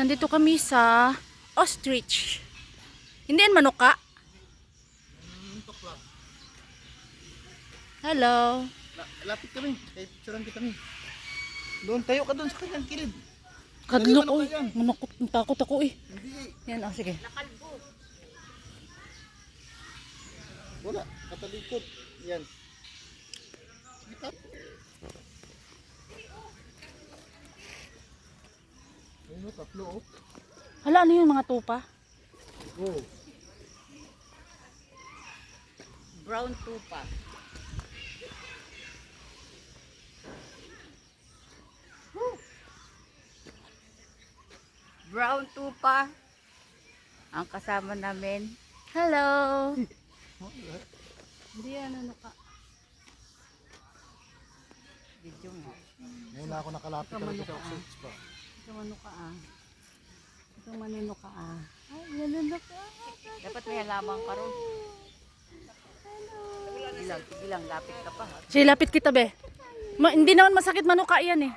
Nandito kami sa ostrich. Hindi yan manuka. Hello. Lapit kami. Kahit picturean kita kami. Doon tayo ka doon sa kanyang kilid. Kadlok Hindi, oy. Manukot, takot ako eh. Hindi. Yan, oh, sige. Wala. Katalikod. Yan. Ayun o, tatlo o. Hala, ano yun mga tupa? Oh. Brown tupa. Brown tupa. Ang kasama namin. Hello. Hindi yan manuka. Video mo. Ngayon na ako nakalapit talaga sa ostrich pa. Ito manuka ah. Ito manunuka ah. Ay, manunuka. Dapat may halaman ka ron. Bilang, lapit ka pa. Sige, lapit kita be. Hindi naman masakit manuka yan eh.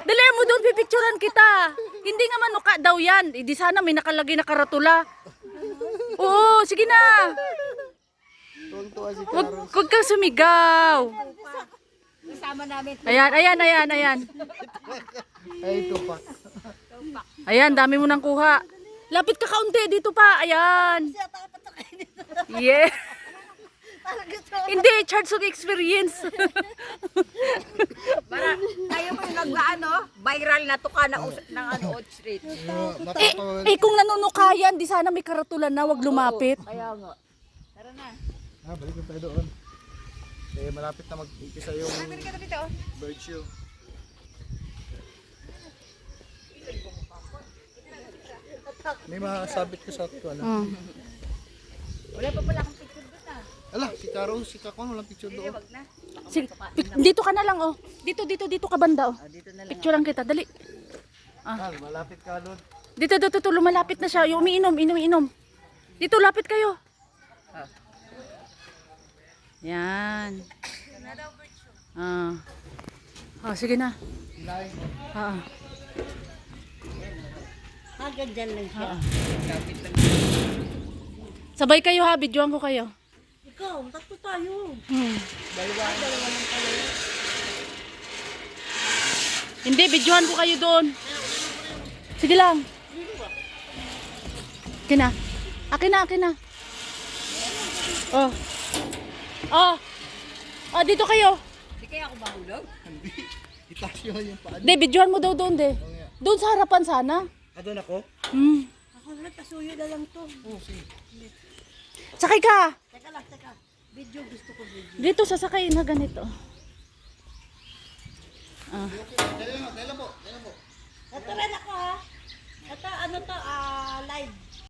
Dali mo doon, pipicturan kita. Hindi nga manuka daw yan. Di sana may nakalagay na karatula. Oo, sige na. Tuwang-tuwa si Wag, Carlos. wag kang sumigaw. Kasama namin. Ayan, ayan, ayan, ayan. Ay, tupak. Ayan, dami mo nang kuha. Lapit ka kaunti dito pa. Ayan. Yeah. Hindi, charge of experience. Para tayo mo yung naglaano, viral na to ka ng ostrich. Kung nanunuka yan, di sana may karatulan na, wag lumapit. Kaya nga. Tara na. Balik na tayo doon. Eh, malapit na mag-umpisa yung bird show. May makakasabit ko sa ito, ano? Wala pa pala akong picture doon ah. Ala, si Caro, si Kakon, walang picture Sige, doon. wag na. Sige, dito ka na lang, oh. Dito ka banda, oh. Dito na lang. Picturean kita, dali. Malapit ka doon. Dito, lumalapit na siya. Yung umiinom. Dito, lapit kayo. Yan. Sige na. Hanggang dyan lang siya. Sabay kayo ha, videoan ko kayo. Ikaw, tatlo tayo. Dalawa lang kayo. Hindi, videoan ko kayo doon. Sige lang. Akin na. Oh, dito kayo. Di kaya ako mahulog? Hindi. Itaas yun yung paan. Hindi, videoan mo daw doon, de. Doon sa harapan sana. Doon ako? Ako na, pasuyo na lang to. Oo, sige. Sakay ka. Teka. Video, gusto ko video. Dito sasakay na ganito. Kailan po? Ito rin ako ha. Ito, ano to, live.